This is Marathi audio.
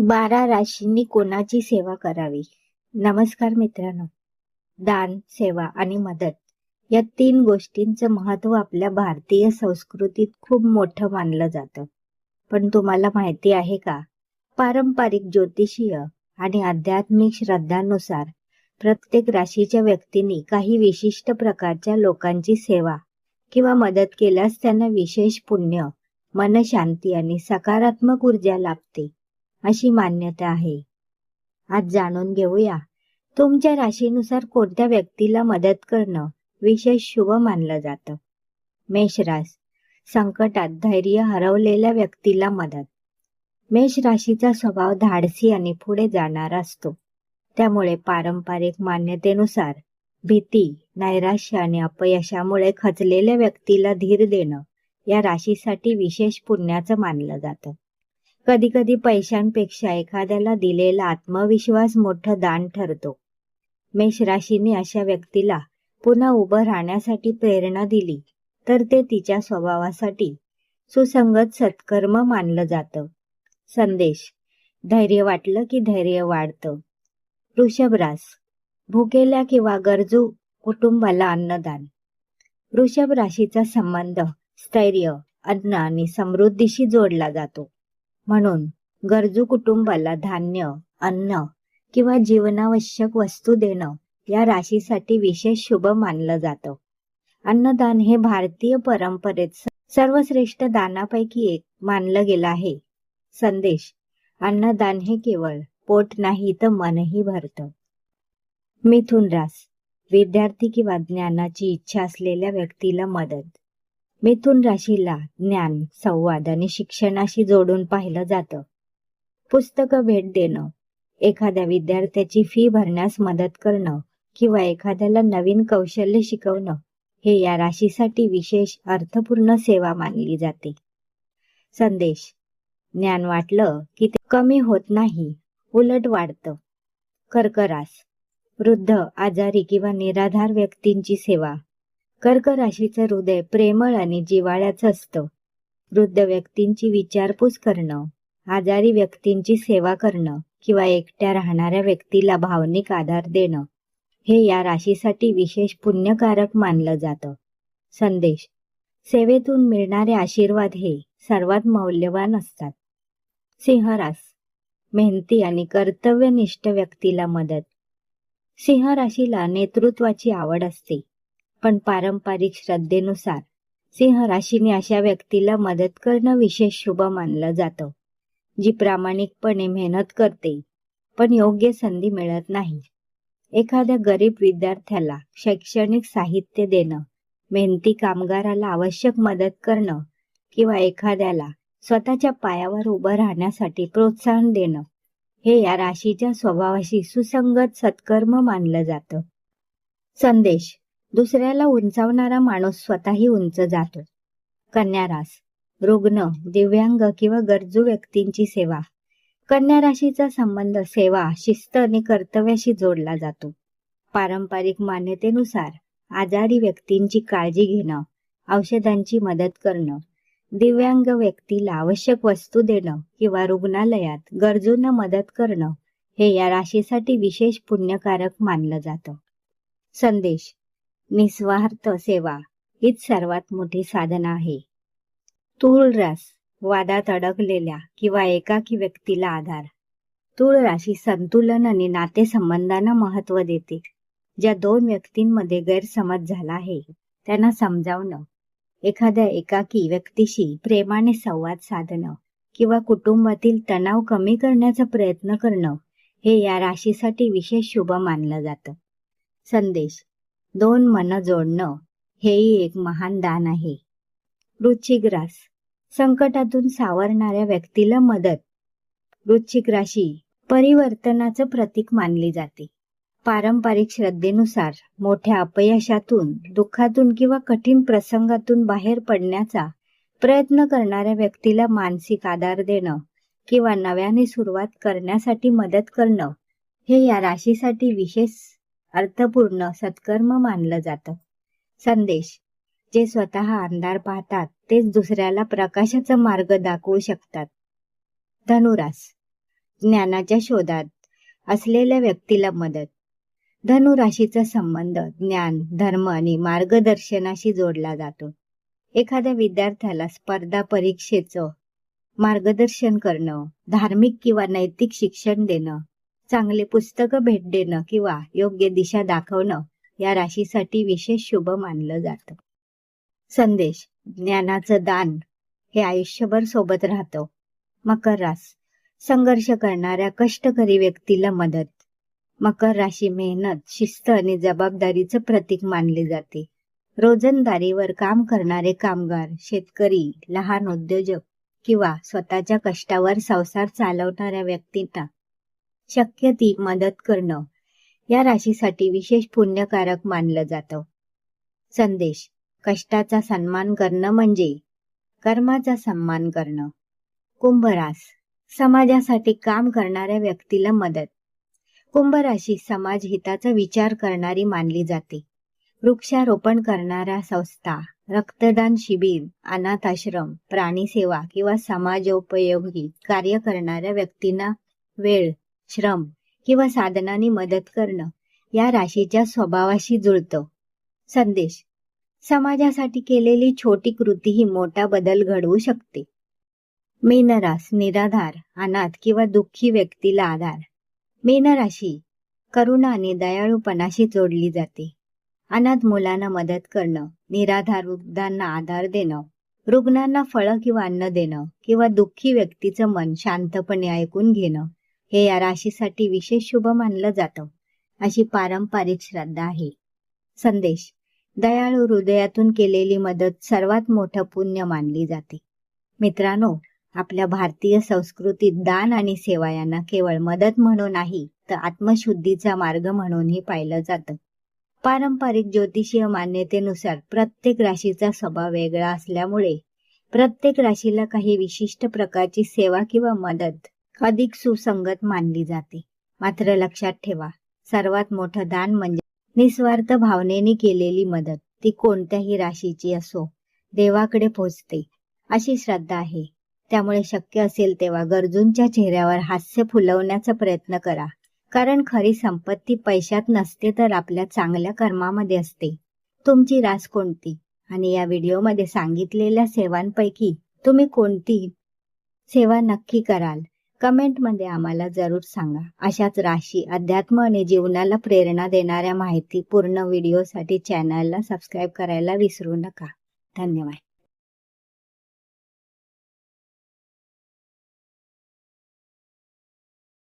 12 राशींनी कोणाची सेवा करावी? नमस्कार मित्रांनो. दान, सेवा आणि मदत या 3 गोष्टींचं महत्त्व आपल्या भारतीय संस्कृतीत खूप मोठं मानलं जातं. पण तुम्हाला माहिती आहे का? पारंपरिक ज्योतिषीय आणि आध्यात्मिक श्रद्धांनुसार प्रत्येक राशीच्या व्यक्तींनी काही विशिष्ट प्रकारच्या लोकांची सेवा किंवा मदत केल्यास त्यांना विशेष पुण्य, मनशांती आणि सकारात्मक ऊर्जा लाभते अशी मान्यता आहे. आज जाणून घेऊया तुमच्या राशीनुसार कोणत्या व्यक्तीला मदत करणं विशेष शुभ मानलं जातं. मेष रास, संकटात धैर्य हरवलेल्या व्यक्तीला मदत. मेष राशीचा स्वभाव धाडसी आणि पुढे जाणारा असतो. त्यामुळे पारंपरिक मान्यतेनुसार भीती, नैराश्य आणि अपयशामुळे खचलेल्या व्यक्तीला धीर देणं या राशीसाठी विशेष पुण्याचं मानलं जातं. कधी कधी पैशांपेक्षा एखाद्याला दिलेला आत्मविश्वास मोठं दान ठरतो. मेष राशीने अशा व्यक्तीला पुन्हा उभं राहण्यासाठी प्रेरणा दिली तर ते तिच्या स्वभावासाठी सुसंगत सत्कर्म मानलं जातं. संदेश: धैर्य वाटलं की धैर्य वाढतं. वृषभ रास, भुकेल्या किंवा गरजू कुटुंबाला अन्नदान. वृषभ राशीचा संबंध स्थैर्य, अन्न आणि समृद्धीशी जोडला जातो. म्हणून गरजू कुटुंबाला धान्य, अन्न किंवा जीवनावश्यक वस्तू देणं या राशीसाठी विशेष शुभ मानलं जातं. अन्नदान हे भारतीय परंपरेत सर्वश्रेष्ठ दानापैकी एक मानलं गेलं आहे. संदेश: अन्नदान हे केवळ पोट नाही तर मनही भरतं. मिथुन रास, विद्यार्थी किंवा ज्ञानाची इच्छा असलेल्या व्यक्तीला मदत. मिथुन राशीला ज्ञान, संवाद आणि शिक्षणाशी जोडून पाहिलं जातं. पुस्तकं भेट देणं, एखाद्या विद्यार्थ्याची फी भरण्यास मदत करणं किंवा एखाद्याला नवीन कौशल्य शिकवणं हे या राशीसाठी विशेष अर्थपूर्ण सेवा मानली जाते. संदेश: ज्ञान वाटलं की ते कमी होत नाही, उलट वाढतं. कर्क रास, वृद्ध, आजारी किंवा निराधार व्यक्तींची सेवा. कर्क राशीचं हृदय प्रेमळ आणि जिव्हाळ्याचं असतं. वृद्ध व्यक्तींची विचारपूस करणं, आजारी व्यक्तींची सेवा करणं किंवा एकट्या राहणाऱ्या व्यक्तीला भावनिक आधार देणं हे या राशीसाठी विशेष पुण्यकारक मानलं जातं. संदेश: सेवेतून मिळणारे आशीर्वाद हे सर्वात मौल्यवान असतात. सिंह रास, मेहनती आणि कर्तव्यनिष्ठ व्यक्तीला मदत. सिंह राशीला नेतृत्वाची आवड असते. पण पारंपरिक श्रद्धेनुसार सिंह राशीने अशा व्यक्तीला मदत करणं विशेष शुभ मानलं जातं, जी प्रामाणिकपणे मेहनत करते पण योग्य संधी मिळत नाही. एखाद्या गरीब विद्यार्थ्याला शैक्षणिक साहित्य देणं, मेहनती कामगाराला आवश्यक मदत करणं किंवा एखाद्याला स्वतःच्या पायावर उभं राहण्यासाठी प्रोत्साहन देणं हे या राशीच्या स्वभावाशी सुसंगत सत्कर्म मानलं जातं. संदेश: दुसऱ्याला उंचावणारा माणूस स्वतःही उंच जातो. कन्या रास, रुग्ण, दिव्यांग किंवा गरजू व्यक्तींची सेवा. कन्या राशीचा संबंध सेवा, शिस्त आणि कर्तव्याशी जोडला जातो. पारंपरिक मान्यतेनुसार आजारी व्यक्तींची काळजी घेणं, औषधांची मदत करणं, दिव्यांग व्यक्तीला आवश्यक वस्तू देणं किंवा रुग्णालयात गरजूंना मदत करणं हे या राशीसाठी विशेष पुण्यकारक मानलं जातं. संदेश: निस्वार्थ सेवा हीच सर्वात मोठी साधना आहे. तूळ रास, वादात अडकलेल्या किंवा एकाकी व्यक्तीला आधार. तूळ राशी संतुलन आणि नातेसंबंधांना महत्त्व देते. ज्या 2 व्यक्तींमध्ये गैरसमज झाला आहे त्यांना समजावणं, एखाद्या एकाकी व्यक्तीशी प्रेमाने संवाद साधणं किंवा कुटुंबातील तणाव कमी करण्याचा प्रयत्न करणं हे या राशीसाठी विशेष शुभ मानलं जातं. संदेश: 2 मन जोडणं हेही एक महान दान आहे. वृश्चिक रास, संकटातून सावरणाऱ्या व्यक्तीला मदत. वृश्चिक राशी परिवर्तनाचं प्रतीक मानली जाते. पारंपरिक श्रद्धेनुसार मोठ्या अपयशातून, दुःखातून किंवा कठीण प्रसंगातून बाहेर पडण्याचा प्रयत्न करणाऱ्या व्यक्तीला मानसिक आधार देणं किंवा नव्याने सुरुवात करण्यासाठी मदत करणं हे या राशीसाठी विशेष अर्थपूर्ण सत्कर्म मानलं जातं. संदेश: जे स्वतः अंधार पाहतात तेच दुसऱ्याला प्रकाशाचा मार्ग दाखवू शकतात. धनुरास, ज्ञानाच्या शोधात असलेल्या व्यक्तीला मदत. धनु राशीचा संबंध ज्ञान, धर्म आणि मार्गदर्शनाशी जोडला जातो. एखाद्या विद्यार्थ्याला स्पर्धा परीक्षेचं मार्गदर्शन करणं, धार्मिक किंवा नैतिक शिक्षण देणं, चांगले पुस्तकं भेट देणं किंवा योग्य दिशा दाखवणं या राशीसाठी विशेष शुभ मानलं जातं. संदेश: ज्ञानाचं दान हे आयुष्यभर सोबत राहतं. मकर रास: संघर्ष करणाऱ्या कष्टकरी व्यक्तीला मदत. मकर राशी मेहनत, शिस्त आणि जबाबदारीचं प्रतीक मानली जाते. रोजंदारीवर काम करणारे कामगार, शेतकरी, लहान उद्योजक किंवा स्वतःच्या कष्टावर संसार चालवणाऱ्या व्यक्तींना शक्य ती मदत करणं या राशीसाठी विशेष पुण्यकारक मानलं जातं. संदेश: कष्टाचा सन्मान करणं म्हणजे कर्माचा सन्मान करणं. कुंभ रास: समाजासाठी काम करणाऱ्या व्यक्तीला मदत. कुंभ राशी समाज हिताचा विचार करणारी मानली जाते. वृक्षारोपण करणाऱ्या संस्था, रक्तदान शिबिर, अनाथ आश्रम, प्राणी सेवा किंवा समाजोपयोगी कार्य करणाऱ्या व्यक्तींना वेळ, श्रम किंवा साधनांनी मदत करणं या राशीच्या स्वभावाशी जुळतं. संदेश: समाजासाठी केलेली छोटी कृती ही मोठा बदल घडवू शकते. मीन रास: निराधार, अनाथ किंवा दुःखी व्यक्तीला आधार. मीन राशी करुणा आणि दयाळूपणाशी जोडली जाते. अनाथ मुलांना मदत करणं, निराधार वृद्धांना आधार देणं, रुग्णांना फळं किंवा अन्न देणं किंवा दुःखी व्यक्तीचं मन शांतपणे ऐकून घेणं हे या राशीसाठी विशेष शुभ मानलं जातं, अशी पारंपरिक श्रद्धा आहे. संदेश: दयाळू हृदयातून केलेली मदत सर्वात मोठं पुण्य मानली जाते. मित्रांनो, आपल्या भारतीय संस्कृतीत दान आणि सेवा यांना केवळ मदत म्हणून नाही तर आत्मशुद्धीचा मार्ग म्हणूनही पाहिलं जातं. पारंपरिक ज्योतिषीय मान्यतेनुसार प्रत्येक राशीचा स्वभाव वेगळा असल्यामुळे प्रत्येक राशीला काही विशिष्ट प्रकारची सेवा किंवा मदत अधिक सुसंगत मानली जाते. मात्र लक्षात ठेवा, सर्वात मोठं दान म्हणजे निस्वार्थ भावनेने केलेली मदत. ती कोणत्याही राशीची असो, देवाकडे पोहोचते अशी श्रद्धा आहे. त्यामुळे शक्य असेल तेव्हा गरजूंच्या चेहऱ्यावर हास्य फुलवण्याचा प्रयत्न करा. कारण खरी संपत्ती पैशात नसते तर आपल्या चांगल्या कर्मामध्ये असते. तुमची रास कोणती आणि या व्हिडिओमध्ये सांगितलेल्या सेवांपैकी तुम्ही कोणती सेवा नक्की कराल? कमेंटमध्ये आम्हाला जरूर सांगा. अशाच राशी, अध्यात्म आणि जीवनाला प्रेरणा देणाऱ्या माहितीपूर्ण व्हिडिओसाठी चॅनलला सबस्क्राईब करायला विसरू नका. धन्यवाद.